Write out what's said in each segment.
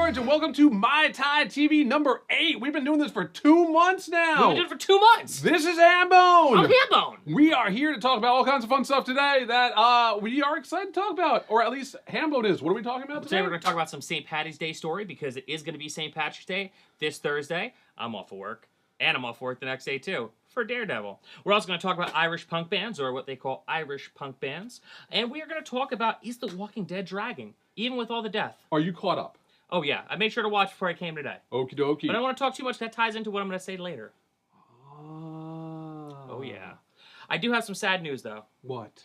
George, and welcome to My Thai TV number 8. We've been doing this for 2 months now. We've been doing it for 2 months. This is Hambone. I'm Hambone. We are here to talk about all kinds of fun stuff today that we are excited to talk about, or at least Hambone is. What are we talking about today? Today we're going to talk about some St. Patty's Day story because it is going to be St. Patrick's Day this Thursday. I'm off of work, and I'm off of work the next day too for Daredevil. We're also going to talk about Irish punk bands, or what they call Irish punk bands, and we are going to talk about, is The Walking Dead dragging, even with all the death? Are you caught up? Oh yeah, I made sure to watch before I came today. Okie dokie. But I don't want to talk too much. That ties into what I'm going to say later. Ah. Oh yeah. I do have some sad news though. What?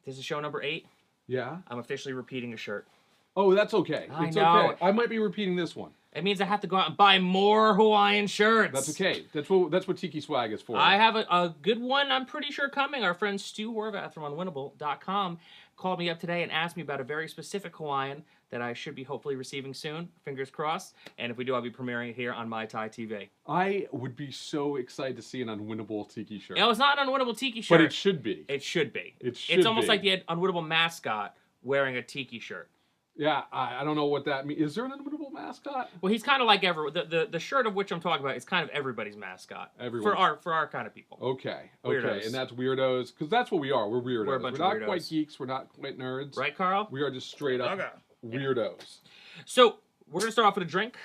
This is show number 8. Yeah? I'm officially repeating a shirt. Oh, that's okay. I It's know. okay. I might be repeating this one. It means I have to go out and buy more Hawaiian shirts. That's okay. That's what Tiki Swag is for. I have a good one, I'm pretty sure, coming. Our friend Stu Horvath from unwinnable.com called me up today and asked me about a very specific Hawaiian that I should be hopefully receiving soon. Fingers crossed. And if we do, I'll be premiering it here on My Thai TV. I would be so excited to see an unwinnable Tiki shirt. No, it's not an unwinnable Tiki shirt. But it should be. It should be. It should It's almost be. like the unwinnable mascot wearing a Tiki shirt. Yeah, I don't know what that means. Is there an unwinnable mascot? Well, he's kind of like the shirt of which I'm talking about is kind of everybody's mascot. Everyone. For our kind of people. Okay. Weirdos. And that's weirdos, because that's what we are. We're weirdos. We're a bunch of not weirdos. quite geeks. We're not quite nerds. Right, Carl? We are just straight up weirdos. So, we're going to start off with a drink.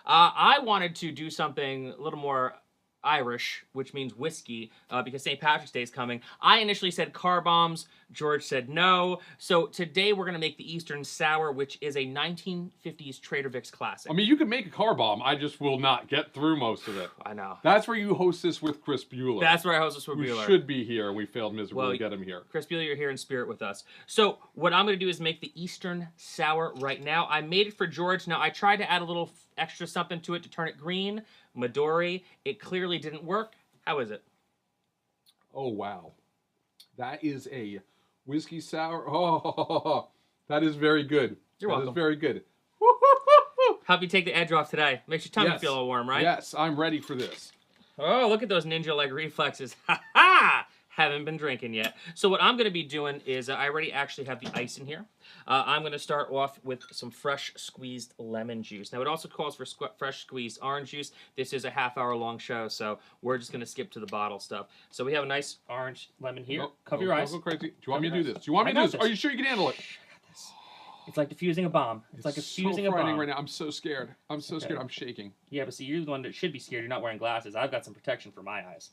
I wanted to do something a little more Irish, which means whiskey, because St. Patrick's Day is coming. I initially said car bombs. George said no. So today we're going to make the Eastern Sour, which is a 1950s Trader Vic's classic. I mean, you can make a car bomb. I just will not get through most of it. I know. That's where you host this with Chris Bueller. That's where I host this with Who Bueller. should be here, and we failed miserably to get him here. Chris Bueller, you're here in spirit with us. So what I'm going to do is make the Eastern Sour right now. I made it for George. Now, I tried to add a little extra something to it to turn it green. Midori. It clearly didn't work. How is it? Oh, wow. That is a whiskey sour. Oh, that is very good. You're welcome. That is very good. Help you take the edge off today. Makes your tummy feel all warm, right? Yes, I'm ready for this. Oh, look at those ninja-like reflexes. Ha-ha! Haven't been drinking yet. So what I'm going to be doing is, I already actually have the ice in here. I'm going to start off with some fresh squeezed lemon juice. Now, it also calls for fresh squeezed orange juice. This is a half-hour-long show, so we're just going to skip to the bottle stuff. So we have a nice orange lemon here. Cover your eyes. Don't go crazy. Do you want me to do this? Do you want me to do this? Are you sure you can handle it? It's like diffusing a bomb. It's like diffusing a bomb. Right now. I'm so scared. I'm so scared. I'm shaking. Yeah, but see, you're the one that should be scared. You're not wearing glasses. I've got some protection for my eyes.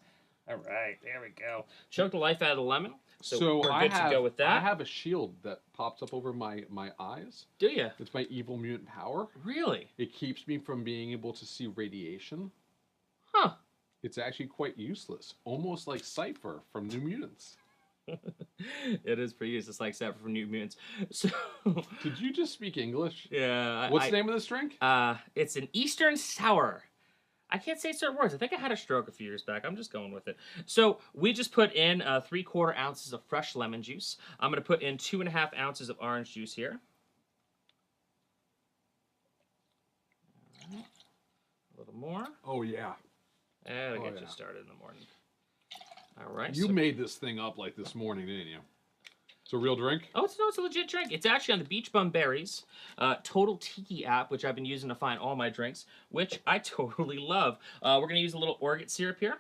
All right, there we go. Choke the life out of the lemon. So we're good to go with that. I have a shield that pops up over my eyes. Do you? It's my evil mutant power. Really? It keeps me from being able to see radiation. Huh. It's actually quite useless. Almost like Cypher from New Mutants. It is pretty useless, like Cypher from New Mutants. So, did you just speak English? Yeah. What's the name of this drink? It's an Eastern Sour. I can't say certain words. I think I had a stroke a few years back. I'm just going with it. So we just put in 3/4 ounces of fresh lemon juice. I'm going to put in 2.5 ounces of orange juice here. A little more. Oh, yeah. That'll get you started in the morning. All right. You made this thing up like this morning, didn't you? It's a real drink? Oh, it's a legit drink. It's actually on the Beach Bum Berries Total Tiki app, which I've been using to find all my drinks, which I totally love. We're going to use a little orgeat syrup here.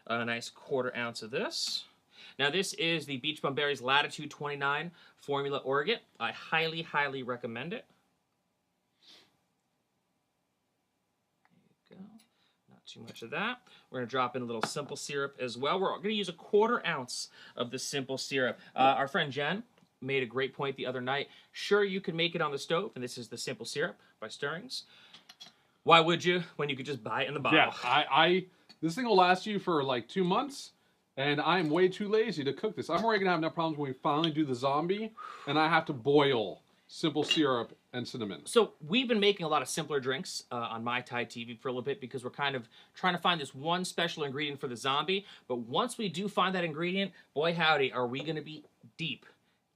A nice 1/4 ounce of this. Now, this is the Beach Bum Berries Latitude 29 Formula Orgeat. I highly, highly recommend it. There you go. Not too much of that. We're going to drop in a little simple syrup as well. We're going to use a 1/4 ounce of the simple syrup. Our friend Jen made a great point the other night. Sure, you can make it on the stove, and this is the simple syrup by Stirrings. Why would you when you could just buy it in the bottle? Yeah, this thing will last you for like 2 months, and I'm way too lazy to cook this. I'm already going to have enough problems when we finally do the zombie, and I have to boil simple syrup and cinnamon. So we've been making a lot of simpler drinks on My Thai TV for a little bit because we're kind of trying to find this one special ingredient for the zombie. But once we do find that ingredient, boy howdy, are we going to be deep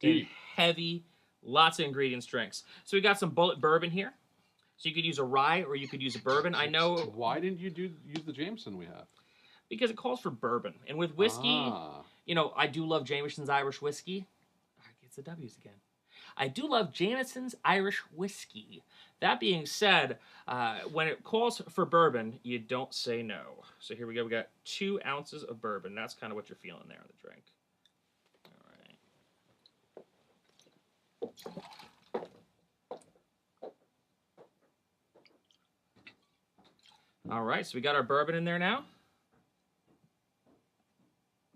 in heavy, lots of ingredients drinks. So we got some bullet bourbon here. So you could use a rye or you could use a bourbon. I know. Why didn't you use the Jameson we have? Because it calls for bourbon. And with whiskey, you know, I do love Jameson's Irish whiskey. It's the W's again. I do love Jameson's Irish whiskey. That being said, when it calls for bourbon, you don't say no. So here we go. We got 2 ounces of bourbon. That's kind of what you're feeling there in the drink. All right, so we got our bourbon in there now.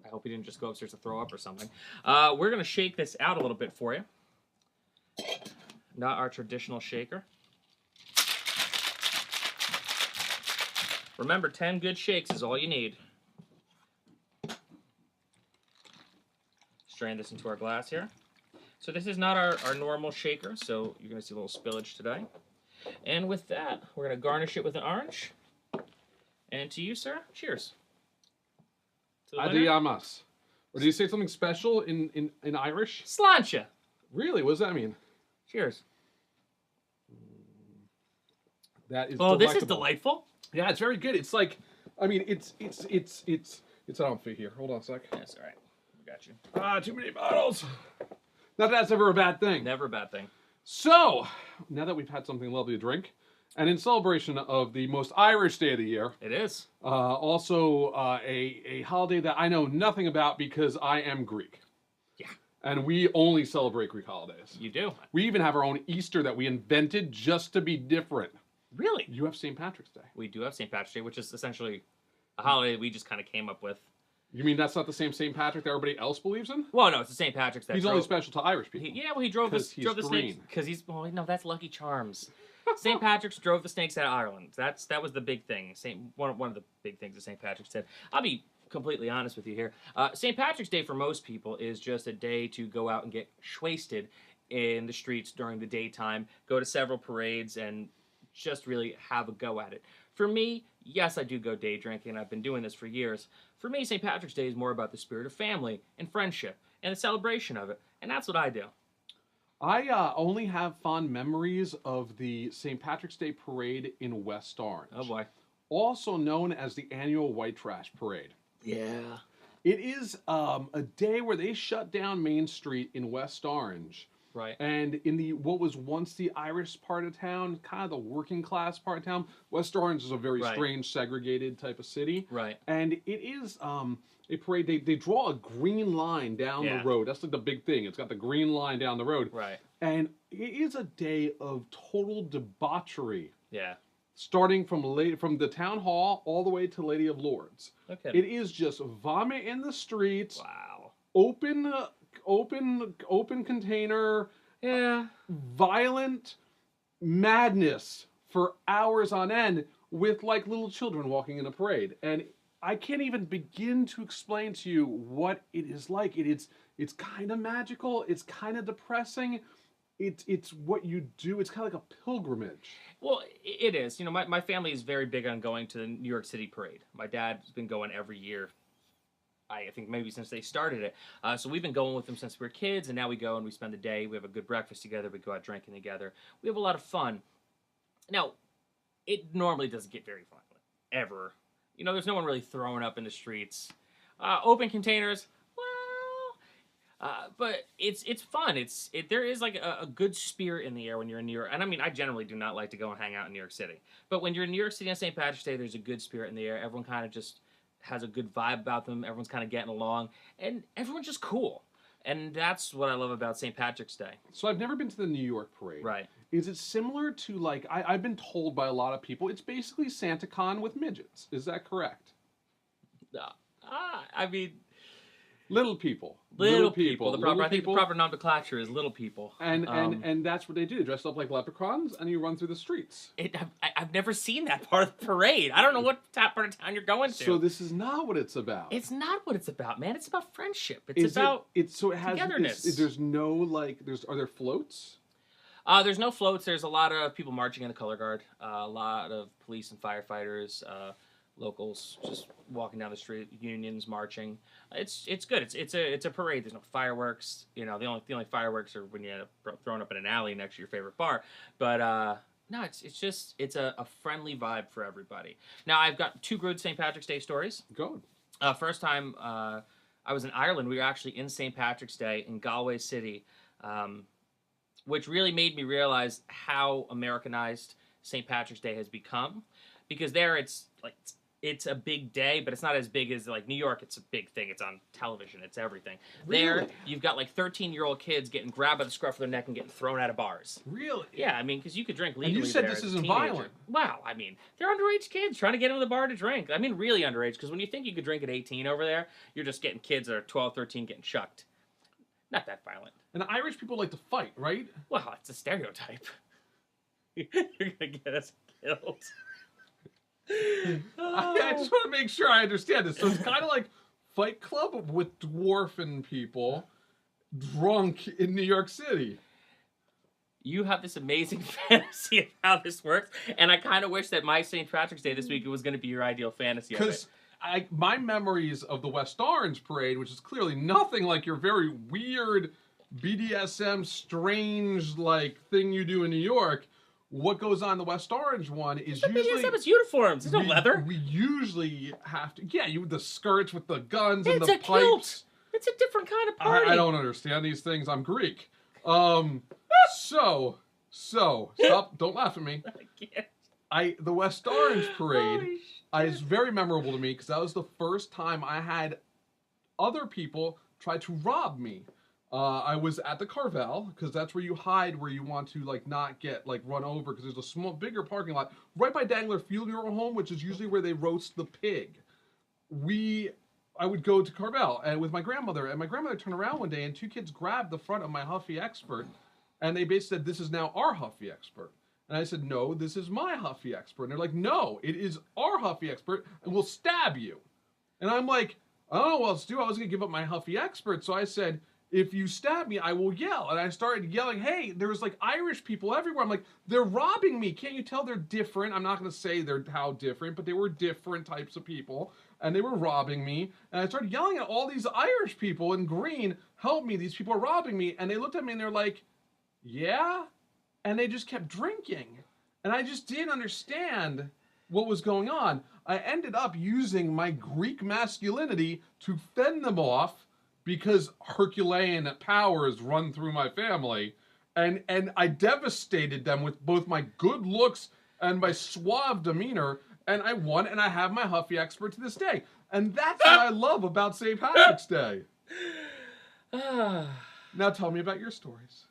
I hope he didn't just go upstairs to throw up or something. We're going to shake this out a little bit for you. Not our traditional shaker. Remember, 10 good shakes is all you need. Strain this into our glass here. So this is not our normal shaker, so you're going to see a little spillage today. And with that, we're going to garnish it with an orange. And to you, sir, cheers. Adiamas. Or did you say something special in Irish? Sláinte. Really? What does that mean? Cheers. That is Oh, delectable. this is delightful. Yeah, it's very good. It's like, I mean, it's on fit here. Hold on a sec. Yes, all right. We got you. Ah, too many bottles. Not that that's ever a bad thing. Never a bad thing. So, now that we've had something lovely to drink, and in celebration of the most Irish day of the year, It is. also a holiday that I know nothing about because I am Greek. Yeah. And we only celebrate Greek holidays. You do. We even have our own Easter that we invented just to be different. Really? You have St. Patrick's Day. We do have St. Patrick's Day, which is essentially a holiday we just kind of came up with. You mean that's not the same St. Patrick that everybody else believes in? Well, no, it's the St. Patrick's Day. He's only special to Irish people. He drove Because the he's snakes green. because he's no, that's Lucky Charms. St. Patrick's drove the snakes out of Ireland. That was the big thing. One of the big things that St. Patrick's did. I'll be completely honest with you here. St. Patrick's Day for most people is just a day to go out and get schwasted in the streets during the daytime, go to several parades, and just really have a go at it. For me, yes, I do go day drinking. I've been doing this for years. For me, St. Patrick's Day is more about the spirit of family and friendship and the celebration of it, and that's what I do. I only have fond memories of the St. Patrick's Day parade in West Orange. Oh boy. Also known as the annual White Trash Parade. Yeah. It is a day where they shut down Main Street in West Orange. Right. And in the what was once the Irish part of town, kind of the working class part of town, West Orange is a very Right. strange, segregated type of city. Right. And it is a parade. They draw a green line down Yeah. the road. That's like the big thing. It's got the green line down the road. Right. And it is a day of total debauchery, Yeah. starting from the town hall all the way to Lady of Lords. Okay. It is just vomit in the streets, Wow. open container, Yeah. violent madness for hours on end with like little children walking in a parade. And I can't even begin to explain to you what it is like. It's kind of magical. It's kind of depressing. It's what you do. It's kind of like a pilgrimage. Well, it is. You know, my family is very big on going to the New York City parade. My dad's been going every year. I think maybe since they started it. So we've been going with them since we were kids, and now we go and we spend the day. We have a good breakfast together. We go out drinking together. We have a lot of fun. Now, it normally doesn't get very violent, ever. You know, there's no one really throwing up in the streets. Open containers, well, but it's fun. There is like a good spirit in the air when you're in New York. And I mean, I generally do not like to go and hang out in New York City. But when you're in New York City on St. Patrick's Day, there's a good spirit in the air. Everyone kind of just has a good vibe about them. Everyone's kind of getting along, and everyone's just cool. And that's what I love about St. Patrick's Day. So I've never been to the New York parade. Right. Is it similar to like I've been told by a lot of people it's basically SantaCon with midgets? Is that correct? I mean, Little people. little people. Little I think the people. proper nomenclature is little people. And that's what they do. They dress up like leprechauns and you run through the streets. I've never seen that part of the parade. I don't know what part of town you're going to. So this is not what it's about. It's not what it's about, man. It's about friendship. It's about it has togetherness. There's no like are there floats? There's no floats. There's a lot of people marching in the color guard. A lot of police and firefighters, locals just walking down the street. Unions marching. It's good. It's a parade. There's no fireworks. You know, the only fireworks are when you end up throwing up in an alley next to your favorite bar. But no, it's a friendly vibe for everybody. Now I've got two good St. Patrick's Day stories. Go. First time I was in Ireland. We were actually in St. Patrick's Day in Galway City. which really made me realize how Americanized St. Patrick's Day has become. Because there it's a big day, but it's not as big as like New York. It's a big thing. It's on television. It's everything. Really? There, you've got like 13-year-old kids getting grabbed by the scruff of their neck and getting thrown out of bars. Really? Yeah, I mean, because you could drink legally. And you said there this as a isn't teenager. violent. Wow, I mean, they're underage kids trying to get into the bar to drink. I mean, really underage, because when you think you could drink at 18 over there, you're just getting kids that are 12, 13 getting shucked. Not that violent. And Irish people like to fight, right? Well, it's a stereotype. You're gonna get us killed. I just want to make sure I understand this. So it's kind of like Fight Club with dwarfen people drunk in New York City. You have this amazing fantasy of how this works, and I kind of wish that my St. Patrick's Day this week was going to be your ideal fantasy of it. Because my memories of the West Orange Parade, which is clearly nothing like your very weird BDSM strange like thing you do in New York. What goes on the West Orange one is usually BDSM is uniforms. There's no leather. We usually have to, the skirts with the guns and It's the a pipes. kilt. It's a different kind of party. I don't understand these things. I'm Greek. So stop. Don't laugh at me. I can't. The West Orange Parade Holy is very memorable to me because that was the first time I had other people try to rob me. I was at the Carvel because that's where you hide where you want to like not get like run over because there's a bigger parking lot right by Dangler Funeral Home, which is usually where they roast the pig. I would go to Carvel and with my grandmother, and my grandmother turned around one day and two kids grabbed the front of my Huffy Expert, and they basically said, "This is now our Huffy Expert." And I said, "No, this is my Huffy Expert." And they're like, "No, it is our Huffy Expert, and we'll stab you." And I'm like, "I don't know what else to do. I was going to give up my Huffy Expert." So I said, "If you stab me, I will yell." And I started yelling, "Hey, there's like Irish people everywhere." I'm like, "They're robbing me. Can't you tell they're different?" I'm not going to say they're how different, but they were different types of people. And they were robbing me. And I started yelling at all these Irish people in green, "Help me, these people are robbing me." And they looked at me and they're like, "Yeah?" And they just kept drinking. And I just didn't understand what was going on. I ended up using my Greek masculinity to fend them off because Herculean powers run through my family. And I devastated them with both my good looks and my suave demeanor. And I won, and I have my Huffy Expert to this day. And that's what I love about St. Patrick's Day. Now tell me about your stories.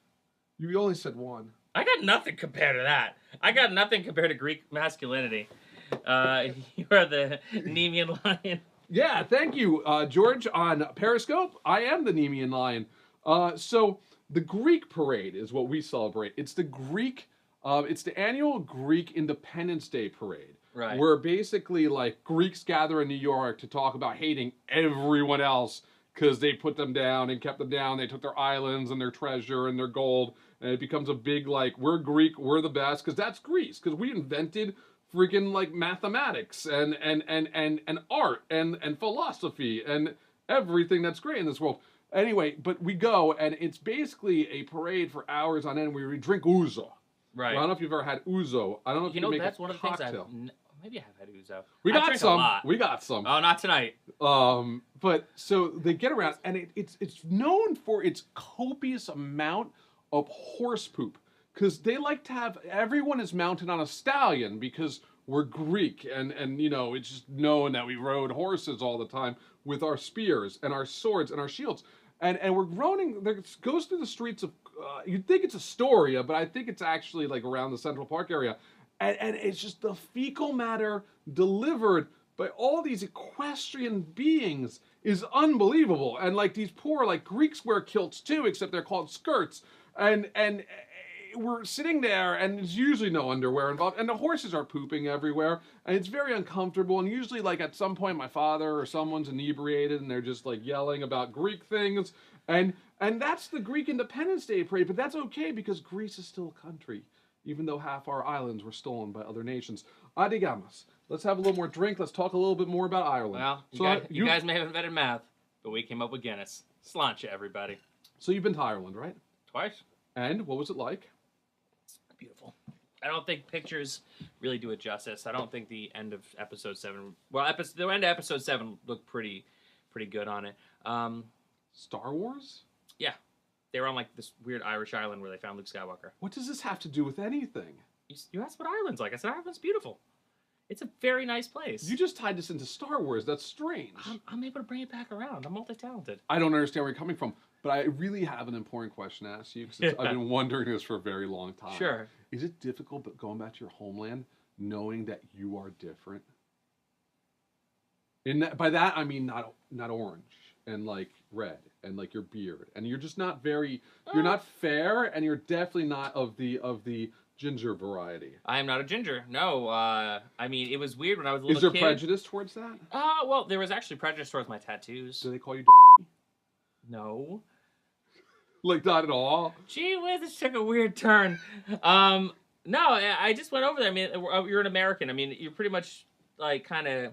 You only said one. I got nothing compared to that. I got nothing compared to Greek masculinity. You are the Nemean lion. Yeah, thank you, George, on Periscope. I am the Nemean lion. So the Greek parade is what we celebrate. It's the annual Greek Independence Day parade. Right. Where basically like Greeks gather in New York to talk about hating everyone else because they put them down and kept them down. They took their islands and their treasure and their gold. And it becomes a big like, we're Greek, we're the best. Because that's Greece. Because we invented freaking like mathematics and art and philosophy and everything that's great in this world. Anyway, but we go and it's basically a parade for hours on end where we drink ouzo. Right. Well, I don't know if you've ever had ouzo. I don't know if you can make that's a one of the cocktail. things maybe I have had ouzo. We got drink some. a lot. We got some. Oh, not tonight. But so they get around, and it's known for its copious amount of horse poop, because they like to have everyone is mounted on a stallion because we're Greek, and it's just known that we rode horses all the time with our spears and our swords and our shields, and we're groaning. There goes through the streets of. You'd think it's Astoria, but I think it's actually like around the Central Park area. And it's just the fecal matter delivered by all these equestrian beings is unbelievable. And like these poor, like Greeks wear kilts too, except they're called skirts. And we're sitting there and there's usually no underwear involved. And the horses are pooping everywhere. And it's very uncomfortable. And usually like at some point my father or someone's inebriated and they're just like yelling about Greek things. And that's the Greek Independence Day parade. But that's okay because Greece is still a country, even though half our islands were stolen by other nations. Digamos. Let's have a little more drink. Let's talk a little bit more about Ireland. Well, you guys may have invented math, but we came up with Guinness. Sláinte, everybody. So you've been to Ireland, right? Twice. And what was it like? Beautiful. I don't think pictures really do it justice. I don't think the end of episode 7... Well, the end of episode 7 looked pretty good on it. Star Wars? Yeah. They were on like this weird Irish island where they found Luke Skywalker. What does this have to do with anything? You asked what Ireland's like. I said Ireland's beautiful. It's a very nice place. You just tied this into Star Wars. That's strange. I'm able to bring it back around. I'm multi-talented. I don't understand where you're coming from, but I really have an important question to ask you because I've been wondering this for a very long time. Sure. Is it difficult, but going back to your homeland, knowing that you are different? By that I mean not orange and like red and like your beard, and you're just not very. You're not fair, and you're definitely not of the ginger variety. I am not a ginger. No. I mean, it was weird when I was a little kid. Is there kid. prejudice towards that? Well, there was actually prejudice towards my tattoos. Do they call you? No. Like not at all. Gee whiz, this took a weird turn. No, I just went over there. I mean, you're an American. I mean, you're pretty much like kind of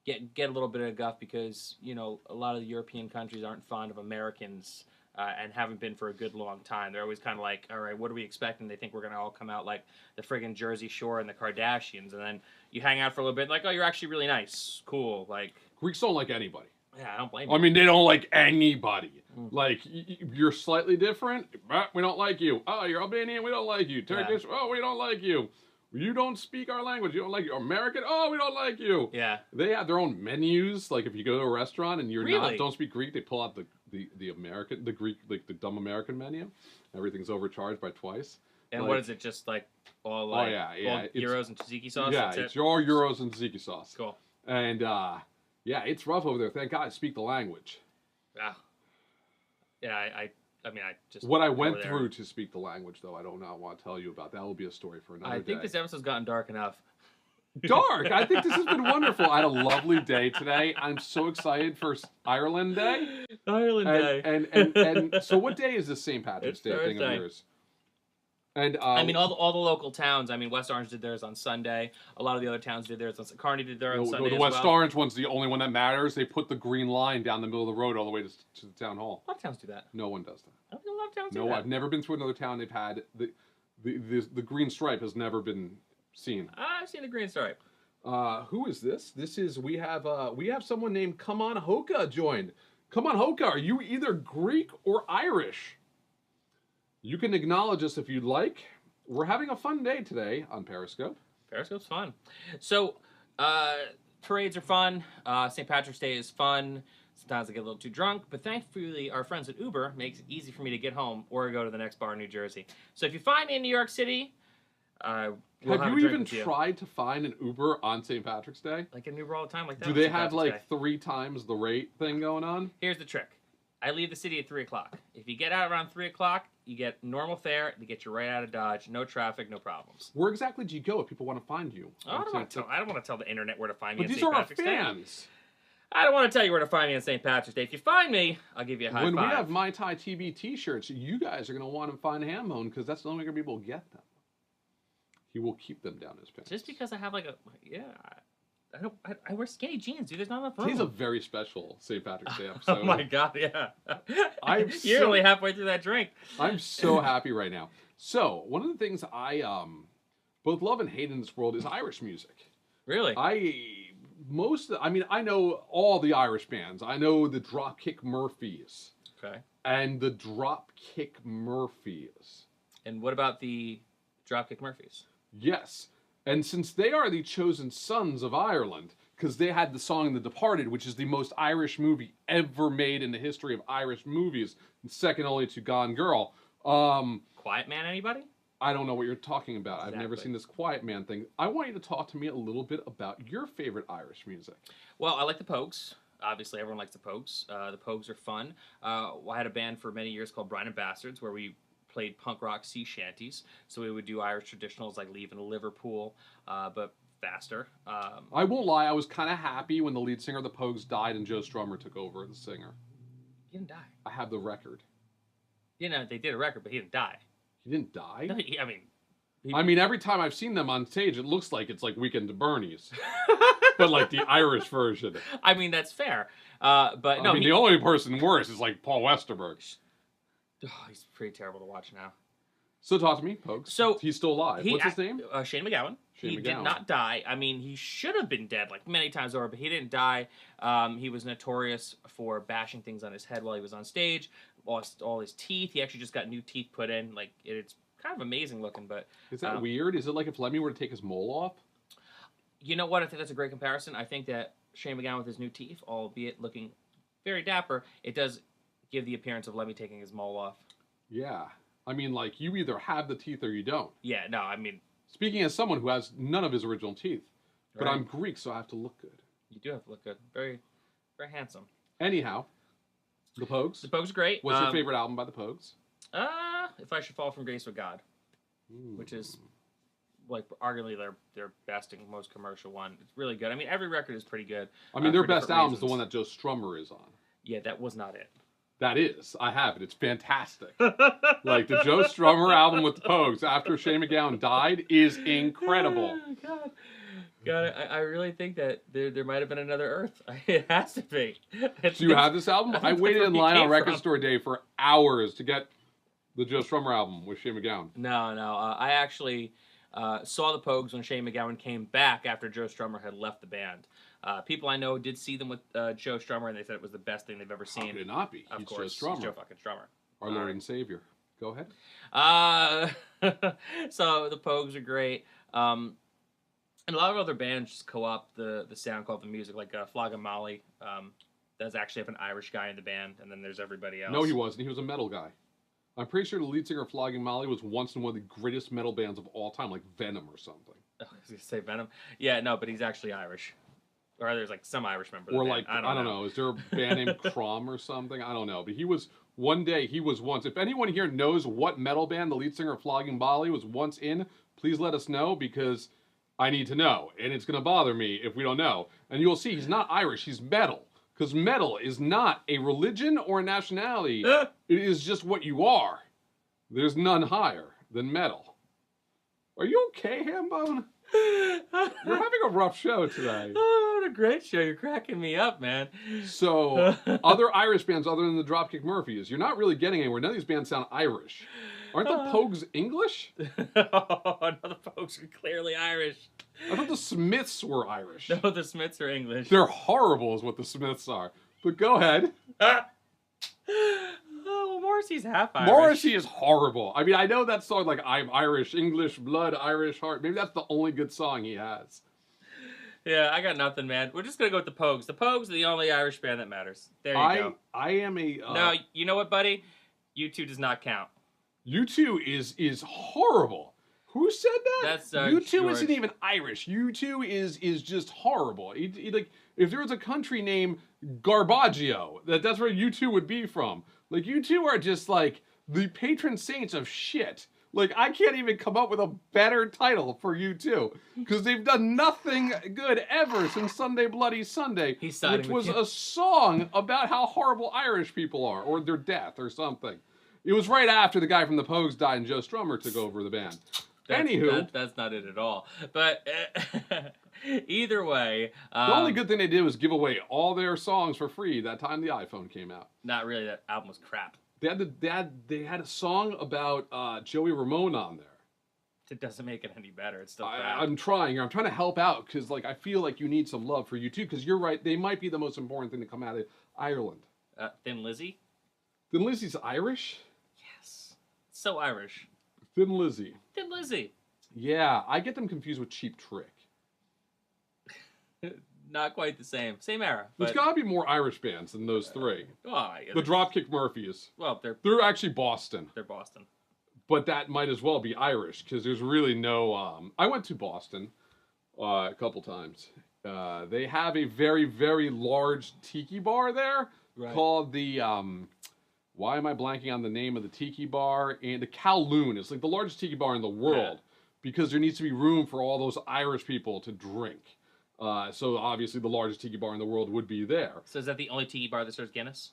get a little bit of guff because you know a lot of the European countries aren't fond of Americans and haven't been for a good long time. They're always kind of like, all right, what are we expecting? They think we're gonna all come out like the friggin' Jersey Shore and the Kardashians, and then you hang out for a little bit, like, oh, you're actually really nice, cool, like. Greeks don't like anybody. Yeah, I don't blame you. I mean, they don't like anybody. Like, you're slightly different, but we don't like you. Oh, you're Albanian, we don't like you. Turkish, oh, we don't like you. You don't speak our language, you don't like you. American, oh, we don't like you. Yeah. They have their own menus. Like, if you go to a restaurant and don't speak Greek, they pull out the American, the Greek, like the dumb American menu. Everything's overcharged by twice. And what is it, just like all like gyros and tzatziki sauce? Yeah, it's all gyros and tzatziki sauce. Cool. And, yeah, it's rough over there. Thank God I speak the language. Yeah. Yeah, I mean, I just... What I went through to speak the language, though, I do not want to tell you about. That will be a story for another day. I think this episode's gotten dark enough. Dark? I think this has been wonderful. I had a lovely day today. I'm so excited for Ireland Day. Ireland Day. And so what day is this St. Patrick's Day thing of yours? And I mean, all the local towns. I mean, West Orange did theirs on Sunday. A lot of the other towns did theirs on Kearney did theirs on Sunday. The West Orange one's the only one that matters. They put the green line down the middle of the road all the way to the town hall. A lot of towns do that. No one does that. I think a lot of towns do that. No, I've never been to another town they've had the green stripe has never been seen. I've seen the green stripe. Who is this? We have someone named Come On Hoka joined. Come On Hoka, are you either Greek or Irish? You can acknowledge us if you'd like. We're having a fun day today on Periscope. Periscope's fun. So, parades are fun. St. Patrick's Day is fun. Sometimes I get a little too drunk, but thankfully our friends at Uber makes it easy for me to get home or go to the next bar in New Jersey. So if you find me in New York City, have you even tried to find an Uber on St. Patrick's Day? Like an Uber all the time like that? Do they have like 3 times the rate thing going on? Here's the trick. I leave the city at 3 o'clock. If you get out around 3 o'clock, you get normal fare to get you right out of Dodge. No traffic, no problems. Where exactly do you go if people want to find you? I don't want to tell the internet where to find me. But these are our fans. I don't want to tell you where to find me on St. Patrick's Day. If you find me, I'll give you a high five. When we have My Tai TV t-shirts, you guys are going to want to find Hambone because that's the only way you're going to be able to get them. He will keep them down his pants. Just because I have like a... Yeah... I wear skinny jeans, dude. There's not enough room. He's a very special St. Patrick's Day episode. Oh my God, yeah. You're only halfway through that drink. I'm so happy right now. So, one of the things I both love and hate in this world is Irish music. Really? I know all the Irish bands. I know the Dropkick Murphys. Okay. And the Dropkick Murphys. And what about the Dropkick Murphys? Yes. And since they are the chosen sons of Ireland, because they had the song The Departed, which is the most Irish movie ever made in the history of Irish movies, second only to Gone Girl. Quiet Man, anybody? I don't know what you're talking about. Exactly. I've never seen this Quiet Man thing. I want you to talk to me a little bit about your favorite Irish music. Well, I like the Pogues. Obviously, everyone likes the Pogues. The Pogues are fun. I had a band for many years called Brine and Bastards, where we played punk rock sea shanties, so we would do Irish traditionals like Leaving Liverpool, but faster. I won't lie, I was kind of happy when the lead singer of the Pogues died and Joe Strummer took over as the singer. He didn't die. I have the record. You know, they did a record, but he didn't die. He didn't die? No, I mean, every time I've seen them on stage, it looks like it's like Weekend at Bernie's. But like the Irish version. I mean, that's fair. But no, the only person worse is like Paul Westerberg. Oh, he's pretty terrible to watch now. So talk to me, Pogues. So he's still alive. What's his name? Shane MacGowan. He did not die. I mean, he should have been dead like many times over, but he didn't die. He was notorious for bashing things on his head while he was on stage. all his teeth. He actually just got new teeth put in. Like it's kind of amazing looking. But is that weird? Is it like if Lemmy were to take his mole off? You know what? I think that's a great comparison. I think that Shane MacGowan with his new teeth, albeit looking very dapper, it does give the appearance of Lemmy taking his mole off. Yeah. I mean, like, you either have the teeth or you don't. Yeah, no, I mean... Speaking as someone who has none of his original teeth. But right. I'm Greek, so I have to look good. You do have to look good. Very, very handsome. Anyhow, the Pogues. The Pogues are great. What's your favorite album by the Pogues? If I Should Fall from Grace with God. Which is, like, arguably their best and most commercial one. It's really good. I mean, every record is pretty good. I mean, their best album is the one that Joe Strummer is on. Yeah, that was not it. That is. I have it. It's fantastic. Like, the Joe Strummer album with the Pogues after Shane MacGowan died is incredible. Oh, God, I really think that there might have been another Earth. It has to be. Do you have this album? I waited in line on Record Store Day for hours to get the Joe Strummer album with Shane MacGowan. No. I actually saw the Pogues when Shane MacGowan came back after Joe Strummer had left the band. People I know did see them with Joe Strummer, and they said it was the best thing they've ever seen. How could it not be? Of He's course, Joe Strummer. he's Joe fucking Strummer. Our Lord and Savior. Go ahead. So the Pogues are great. And a lot of other bands just co-opt the sound, co-opt the music, like Flogging Molly. Does actually have an Irish guy in the band, and then there's everybody else. No, he wasn't. He was a metal guy. I'm pretty sure the lead singer of Flogging Molly was once in one of the greatest metal bands of all time, like Venom or something. Oh, I was going to say Venom. Yeah, no, but he's actually Irish. Or there's like some Irish member. Or like, I don't know. Is there a band named Crom or something? I don't know. But he was once. If anyone here knows what metal band the lead singer of Flogging Molly was once in, please let us know, because I need to know. And it's going to bother me if we don't know. And you'll see he's not Irish, he's metal. Because metal is not a religion or a nationality. It is just what you are. There's none higher than metal. Are you okay, Hambone? You're having a rough show today. Oh, what a great show. You're cracking me up, man. So, other Irish bands other than the Dropkick Murphys, you're not really getting anywhere. None of these bands sound Irish. Aren't the Pogues English? Oh, no, the Pogues are clearly Irish. I thought the Smiths were Irish. No, the Smiths are English. They're horrible is what the Smiths are. But go ahead. Oh, Morrissey's half Irish. Morrissey is horrible. I mean, I know that song, like, I'm Irish, English, blood, Irish heart. Maybe that's the only good song he has. Yeah, I got nothing, man. We're just going to go with the Pogues. The Pogues are the only Irish band that matters. There you go. I am a... No, you know what, buddy? U2 does not count. U2 is horrible. Who said that? That's U2 George. isn't even Irish. U2 is just horrible. Like, if there was a country named Garbaggio, that's where U2 would be from. Like, U2 are just like the patron saints of shit. Like, I can't even come up with a better title for U2 because they've done nothing good ever since Sunday Bloody Sunday, which was a song about how horrible Irish people are, or their death or something. It was right after the guy from the Pogues died and Joe Strummer took over the band. Anywho. That's not it at all. But either way. The only good thing they did was give away all their songs for free that time the iPhone came out. Not really. That album was crap. They had a song about Joey Ramone on there. It doesn't make it any better. It's still crap. I'm trying to help out because, like, I feel like you need some love for U2 because you're right. They might be the most important thing to come out of Ireland. Thin Lizzy? Thin Lizzy's Irish? Yes. So Irish. Thin Lizzy. Thin Lizzy. Yeah, I get them confused with Cheap Trick. Not quite the same. Same era. There's got to be more Irish bands than those three. Oh, yeah, the Dropkick Murphys. Well, they're actually Boston. They're Boston. But that might as well be Irish because there's really no... I went to Boston a couple times. They have a very, very large tiki bar there called the... why am I blanking on the name of the tiki bar? And the Kowloon. It's like the largest tiki bar in the world because there needs to be room for all those Irish people to drink. So obviously the largest tiki bar in the world would be there. So is that the only tiki bar that serves Guinness?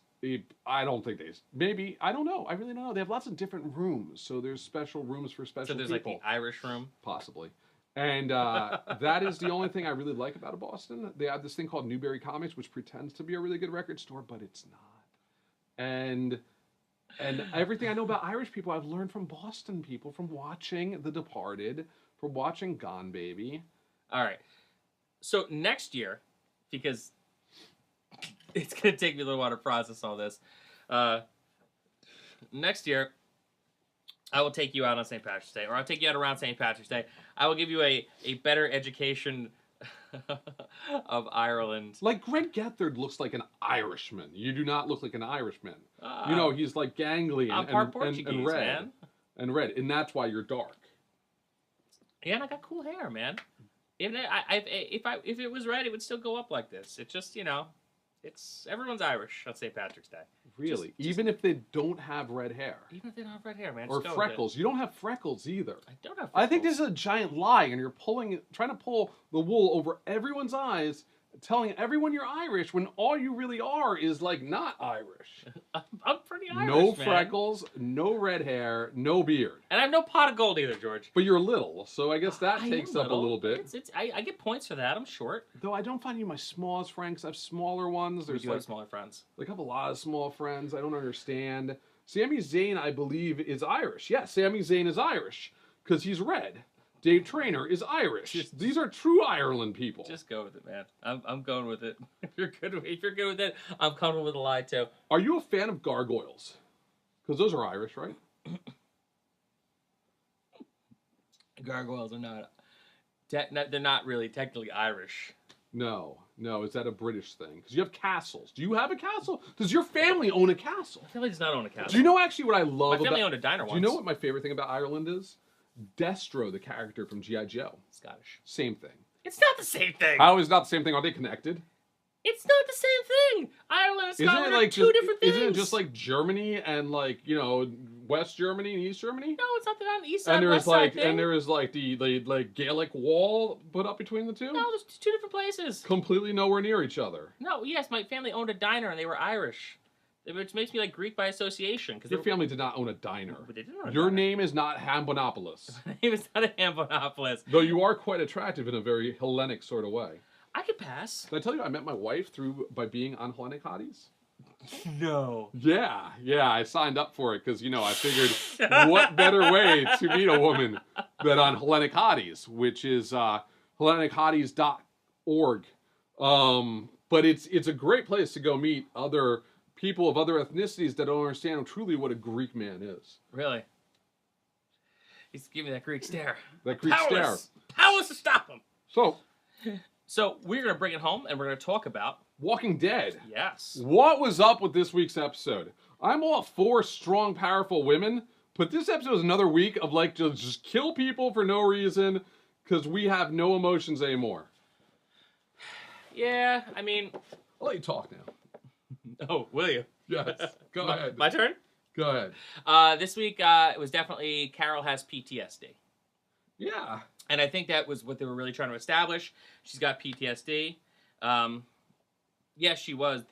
I don't think maybe, I don't know. I really don't know. They have lots of different rooms. So there's special rooms for special people. So there's like the Irish room? Possibly. And that is the only thing I really like about Boston. They have this thing called Newberry Comics, which pretends to be a really good record store, but it's not. And everything I know about Irish people, I've learned from Boston people, from watching The Departed, from watching Gone Baby. All right. So next year, because it's going to take me a little while to process all this, next year, I will take you out on St. Patrick's Day, or I'll take you out around St. Patrick's Day. I will give you a better education of Ireland. Like Greg Gethard looks like an Irishman. You do not look like an Irishman. You know, he's like gangly I'm part Portuguese, and red. man. And red, and that's why you're dark. Yeah, and I got cool hair, man. If it was red, it would still go up like this. It's just, you know, it's everyone's Irish on St. Patrick's Day. Really? Even if they don't have red hair? Even if they don't have red hair, man. Or just go freckles. You don't have freckles either. I don't have freckles. I think this is a giant lie, and you're trying to pull the wool over everyone's eyes, telling everyone you're Irish when all you really are is like not Irish. I'm pretty Irish, No man. freckles, no red hair, no beard. And I have no pot of gold either, George. But you're little, so I guess that I takes am up a little bit. I get points for that. I'm short. Though I don't find you my smallest friend, 'cause I have smaller ones. We There's do like have smaller friends. I have a lot of small friends. I don't understand. Sami Zayn, I believe, is Irish. Yes, Sami Zayn is Irish because he's red. Dave Traynor is Irish. These are true Ireland people. Just go with it, man. I'm going with it. If you're good with it, I'm comfortable with a lie too. Are you a fan of gargoyles? Because those are Irish, right? Gargoyles are not. They're not really technically Irish. No. Is that a British thing? Because you have castles. Do you have a castle? Does your family own a castle? My family does not own a castle. Do you know actually what I love My family owned a diner Do once. you know what my favorite thing about Ireland is? Destro, the character from G.I. Joe. Scottish. Same thing. It's not the same thing. How is not the same thing? Are they connected? It's not the same thing. Ireland and Scotland are two different things. Isn't it just like Germany and like, you know, West Germany and East Germany? No, it's not on the east side. And there west is like side thing. and there is like the like Gaelic wall put up between the two? No, there's two different places. Completely nowhere near each other. No, yes, my family owned a diner and they were Irish. Which makes me like Greek by association. Your family did not own a diner. But they didn't own a Your diner. name is not Hambonopoulos. My name is not a Hambonopoulos. Though you are quite attractive in a very Hellenic sort of way. I could pass. Did I tell you I met my wife by being on Hellenic Hotties? No. Yeah, I signed up for it because, you know, I figured what better way to meet a woman than on Hellenic Hotties, which is HellenicHotties.org. But it's a great place to go meet other people of other ethnicities that don't understand truly what a Greek man is. Really? He's giving me that Greek stare. That Greek stare. Powerless to stop him. So, we're going to bring it home and we're going to talk about Walking Dead. Yes. What was up with this week's episode? I'm all for strong, powerful women, but this episode is another week of like just kill people for no reason because we have no emotions anymore. Yeah, I mean... I'll let you talk now. Oh, will you? Yes. Go ahead. My turn? Go ahead. This week, it was definitely Carol has PTSD. Yeah. And I think that was what they were really trying to establish. She's got PTSD. Yes, she was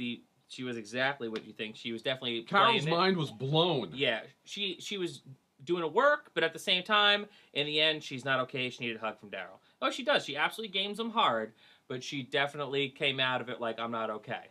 exactly what you think. She was definitely Carol's mind was blown. Yeah, she was doing a work, but at the same time, in the end, she's not okay. She needed a hug from Daryl. Oh, she does. She absolutely games him hard, but she definitely came out of it like, I'm not okay.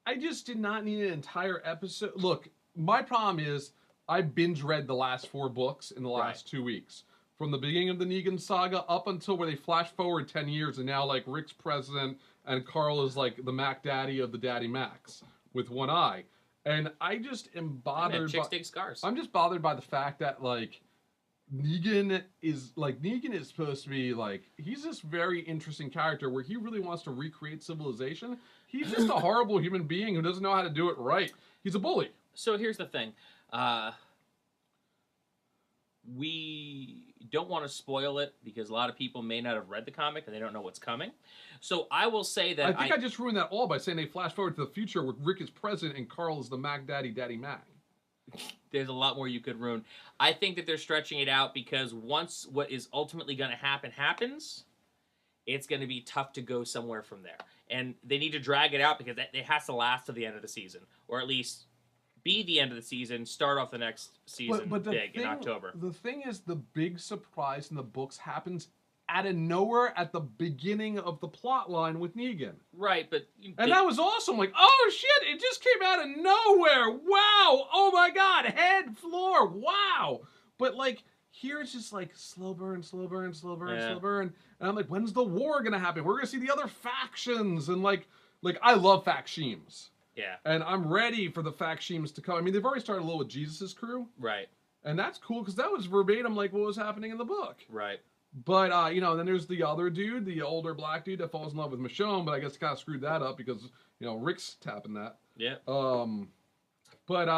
I just did not need an entire episode. Look, my problem is I binge read the last 4 books in the last 2 weeks. From the beginning of the Negan saga up until where they flash forward 10 years and now like Rick's president and Carl is like the Mac Daddy of the Daddy Macs with one eye. And I just am bothered Chicks dig scars. I'm just bothered by the fact that like Negan is supposed to be like, he's this very interesting character where he really wants to recreate civilization. He's just a horrible human being who doesn't know how to do it right. He's a bully. So here's the thing. We don't want to spoil it because a lot of people may not have read the comic and they don't know what's coming. So I will say that I think I just ruined that all by saying they flash forward to the future where Rick is president and Carl is the Mac Daddy, Daddy Mac. There's a lot more you could ruin. I think that they're stretching it out because once what is ultimately going to happen happens, it's going to be tough to go somewhere from there. And they need to drag it out because it has to last to the end of the season. Or at least be the end of the season, start off the next season big in October. The thing is, the big surprise in the books happens out of nowhere at the beginning of the plot line with Negan. Right, but... And that was awesome. Like, oh shit, it just came out of nowhere. Wow. Oh my god. Head, floor. Wow. But like, here it's just like slow burn, slow burn, slow burn, slow burn. And I'm like, when's the war gonna happen? We're gonna see the other factions. And like I love factions. Yeah. And I'm ready for the factions to come. I mean, they've already started a little with Jesus' crew. Right. And that's cool because that was verbatim like what was happening in the book. Right. But, you know, then there's the other dude, the older black dude that falls in love with Michonne, but I guess kind of screwed that up because, you know, Rick's tapping that. Yeah. But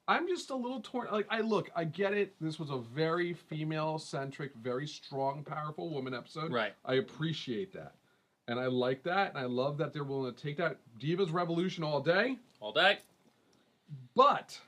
I'm just a little torn. Like, I get it. This was a very female-centric, very strong, powerful woman episode. Right. I appreciate that. And I like that, and I love that they're willing to take that Divas Revolution all day. All day. But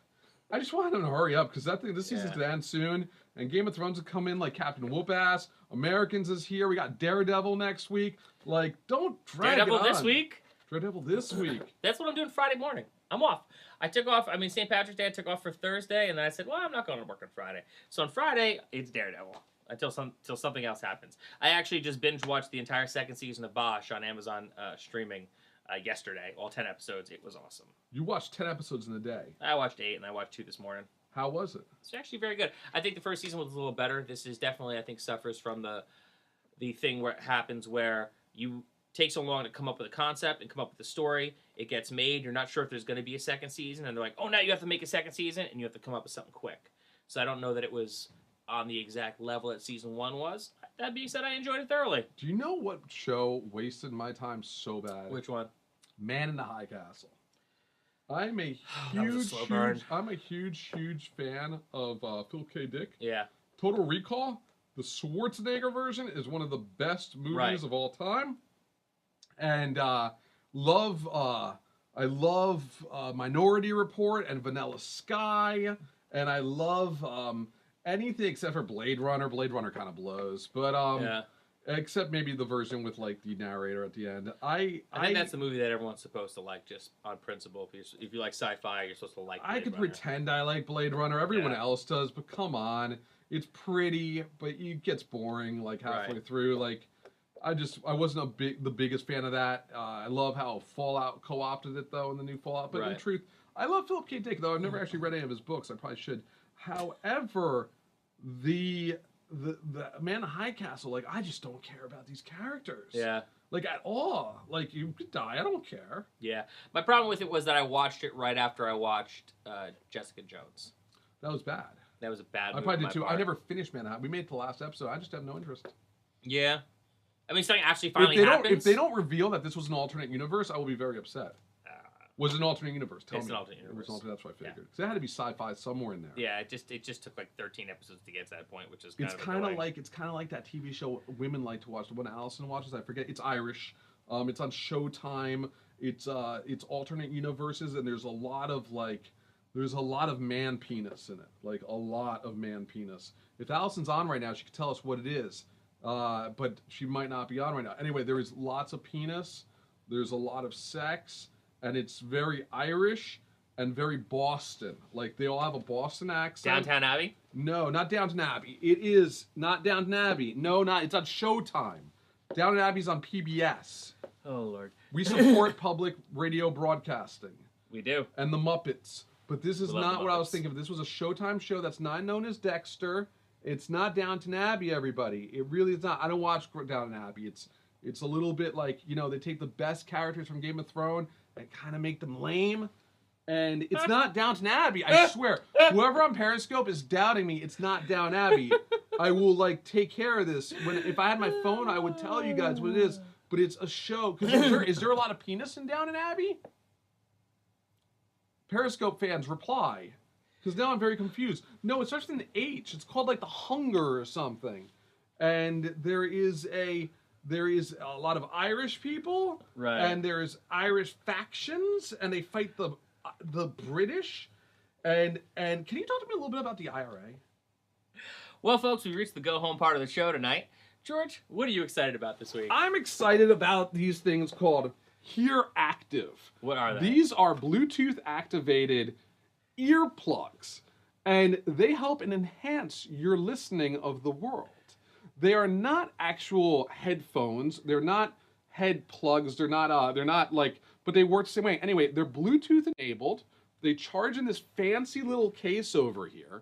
I just want them to hurry up because this season's gonna end soon, and Game of Thrones will come in like Captain Whoop-Ass. Americans is here. We got Daredevil next week. Like, don't drag Daredevil it on. this week? Daredevil this week. That's what I'm doing Friday morning. I'm off. I took off. I mean, St. Patrick's Day, I took off for Thursday, and then I said, well, I'm not going to work on Friday. So on Friday, it's Daredevil until something else happens. I actually just binge watched the entire second season of Bosch on Amazon streaming yesterday, all 10 episodes. It was awesome. You watched 10 episodes in a day. I watched 8, and I watched 2 this morning. How was it? It's actually very good. I think the first season was a little better. This is definitely, I think, suffers from the thing where it happens where you take so long to come up with a concept and come up with a story. It gets made. You're not sure if there's going to be a second season, and they're like, oh, now you have to make a second season, and you have to come up with something quick. So I don't know that it was on the exact level that season 1 was. That being said, I enjoyed it thoroughly. Do you know what show wasted my time so bad? Which one? Man in the High Castle. I'm a huge fan of Phil K. Dick. Yeah. Total Recall, the Schwarzenegger version, is one of the best movies of all time. And I love Minority Report and Vanilla Sky, and I love anything except for Blade Runner. Blade Runner kind of blows, but except maybe the version with like the narrator at the end. I think that's the movie that everyone's supposed to like, just on principle. If you like sci-fi, you're supposed to like Blade Runner. Pretend I like Blade Runner. Everyone else does, but come on. It's pretty, but it gets boring like halfway through. Like, I wasn't the biggest fan of that. I love how Fallout co-opted it though in the new Fallout. But in truth, I love Philip K. Dick though. I've never actually read any of his books. I probably should. However, the Man in the High Castle, like, I just don't care about these characters. Yeah. Like, at all. Like, you could die. I don't care. Yeah. My problem with it was that I watched it right after I watched Jessica Jones. That was bad. That was a bad movie. I probably did too. I never finished Man in the High. We made it to the last episode. I just have no interest. Yeah. I mean, something actually finally happens. If they don't reveal that this was an alternate universe, I will be very upset. Was it an alternate universe? Tell me. It's an alternate universe. That's what I figured. Because it had to be sci-fi somewhere in there. Yeah, it just took like 13 episodes to get to that point, which is it's kind of like that TV show women like to watch. The one Allison watches, I forget. It's Irish. It's on Showtime. It's alternate universes, and there's a lot of man penis in it. Like a lot of man penis. If Allison's on right now, she could tell us what it is. But she might not be on right now. Anyway, there is lots of penis. There's a lot of sex. And it's very Irish and very Boston. Like, they all have a Boston accent. Downton Abbey? No, not Downton Abbey. It is not Downton Abbey. No, it's on Showtime. Downton Abbey's on PBS. Oh, Lord. We support public radio broadcasting. We do. And the Muppets. But this is not what I was thinking of. This was a Showtime show that's not known as Dexter. It's not Downton Abbey, everybody. It really is not. I don't watch Downton Abbey. It's a little bit like, they take the best characters from Game of Thrones and kind of make them lame. And it's not Downton Abbey, I swear. Whoever on Periscope is doubting me, it's not Downton Abbey. I will, take care of this. If I had my phone, I would tell you guys what it is. But it's a show. Is there a lot of penis in Downton Abbey? Periscope fans, reply. Because now I'm very confused. No, it starts with an H. It's called, The Hunger or something. And there is a lot of Irish people, and there's Irish factions, and they fight the British. And can you talk to me a little bit about the IRA? Well, folks, we reached the go home part of the show tonight. George, what are you excited about this week? I'm excited about these things called Hear Active. What are they? These are Bluetooth activated earplugs, and they help and enhance your listening of the world. They are not actual headphones. They're not head plugs. They're not but they work the same way. Anyway, they're Bluetooth enabled. They charge in this fancy little case over here,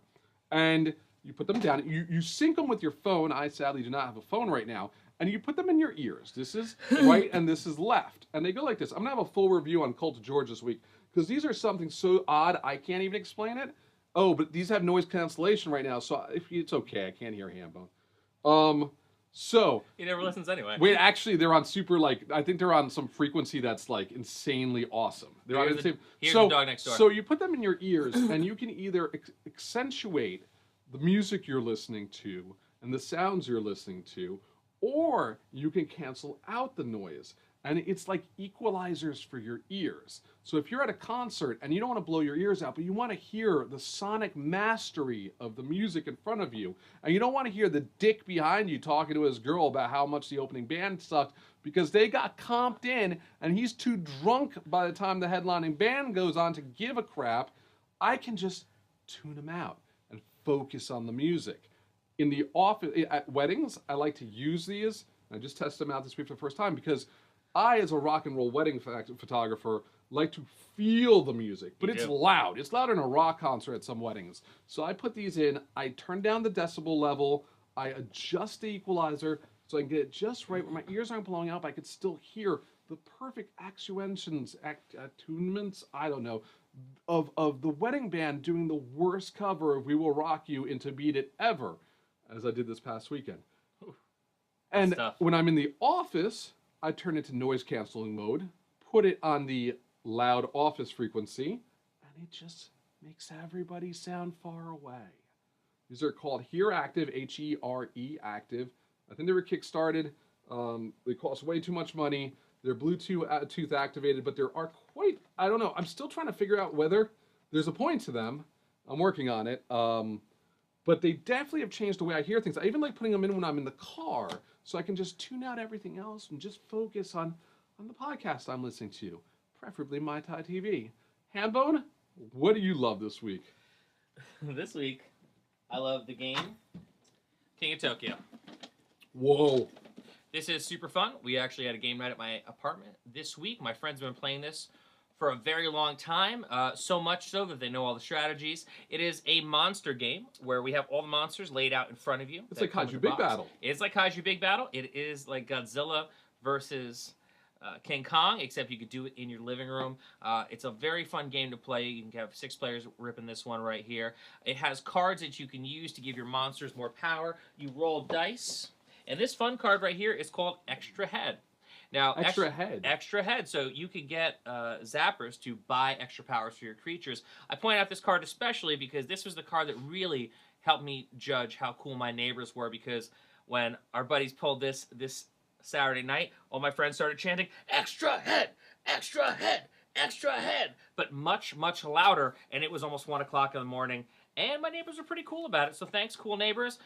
and you put them down. You sync them with your phone. I sadly do not have a phone right now. and you put them in your ears. This is right and this is left. And they go like this. I'm going to have a full review on Cult of George this week because these are something so odd I can't even explain it. Oh, but these have noise cancellation right now, so it's okay. I can't hear Hambone. So He never listens anyway. wait, actually, they're on super I think they're on some frequency that's like insanely awesome. They're on the same. Here's So the dog next door. so you put them in your ears, and you can either accentuate the music you're listening to and the sounds you're listening to, or you can cancel out the noise. And it's like equalizers for your ears. So if you're at a concert and you don't want to blow your ears out, but you want to hear the sonic mastery of the music in front of you, and you don't want to hear the dick behind you talking to his girl about how much the opening band sucked because they got comped in and he's too drunk by the time the headlining band goes on to give a crap, I can just tune him out and focus on the music. In the office, at weddings, I like to use these. I just tested them out this week for the first time because I, as a rock and roll wedding photographer, like to feel the music, but it's loud. It's louder than a rock concert at some weddings. So I put these in, I turn down the decibel level, I adjust the equalizer so I can get it just right where my ears aren't blowing out, but I can still hear the perfect attunements, I don't know, of the wedding band doing the worst cover of We Will Rock You into Beat It ever, as I did this past weekend. And when I'm in the office, I turn it to noise canceling mode, put it on the loud office frequency, and it just makes everybody sound far away. These are called Here Active, H-E-R-E Active. I think they were kickstarted. They cost way too much money. They're Bluetooth activated, but there are quite, I don't know, I'm still trying to figure out whether there's a point to them. I'm working on it. But they definitely have changed the way I hear things. I even like putting them in when I'm in the car, so I can just tune out everything else and just focus on the podcast I'm listening to, preferably My Thai TV. Hambone, what do you love this week? This week, I love the game King of Tokyo. Whoa. This is super fun. We actually had a game night at my apartment this week. My friends have been playing this for a very long time, so much so that they know all the strategies. It is a monster game where we have all the monsters laid out in front of you. It's like Kaiju Big Battle. It's like Kaiju Big Battle. It is like Godzilla versus King Kong, except you could do it in your living room. It's a very fun game to play. You can have 6 players ripping this one right here. It has cards that you can use to give your monsters more power. You roll dice, and this fun card right here is called Extra Head. Now, extra head. So you can get zappers to buy extra powers for your creatures. I point out this card especially because this was the card that really helped me judge how cool my neighbors were, because when our buddies pulled this Saturday night, all my friends started chanting, "Extra head! Extra head! Extra head!" But much, much louder, and it was almost 1 o'clock in the morning. And my neighbors were pretty cool about it, so thanks, cool neighbors.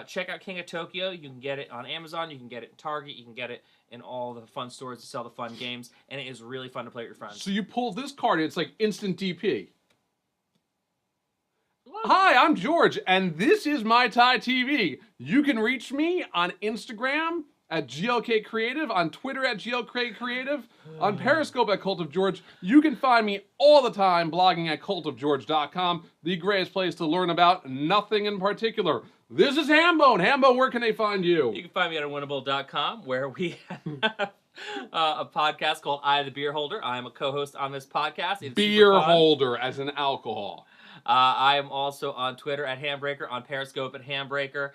Check out King of Tokyo. You can get it on Amazon. You can get it in Target. You can get it in all the fun stores to sell the fun games. And it is really fun to play with your friends. So you pull this card, it's like instant DP. Hi, I'm George, and this is My Thai TV. You can reach me on Instagram at GLK Creative, on Twitter at GLK Creative, on Periscope at Cult of George. You can find me all the time blogging at cultofgeorge.com, the greatest place to learn about nothing in particular. This is Hambone. Hambone, where can they find you? You can find me at unwinnable.com, where we have a podcast called I the Beer Holder. I am a co-host on this podcast. It's beer holder as in alcohol. I am also on Twitter at Handbreaker, on Periscope at Handbreaker.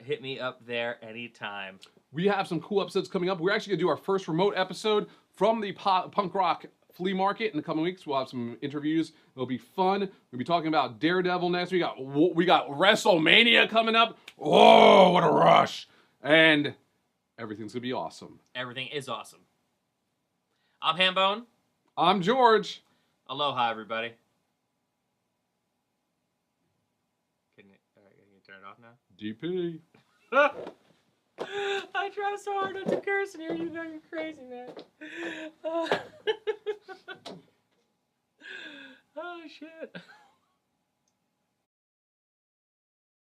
Hit me up there anytime. We have some cool episodes coming up. We're actually going to do our first remote episode from the punk rock flea market in the coming weeks. We'll have some interviews. It'll be fun. We'll be talking about Daredevil next. We got WrestleMania coming up. Oh, what a rush. And everything's going to be awesome. Everything is awesome. I'm Hambone. I'm George. Aloha, everybody. Can you turn it off now? DP. I try so hard not to curse in here, you fucking crazy, man. Oh, shit.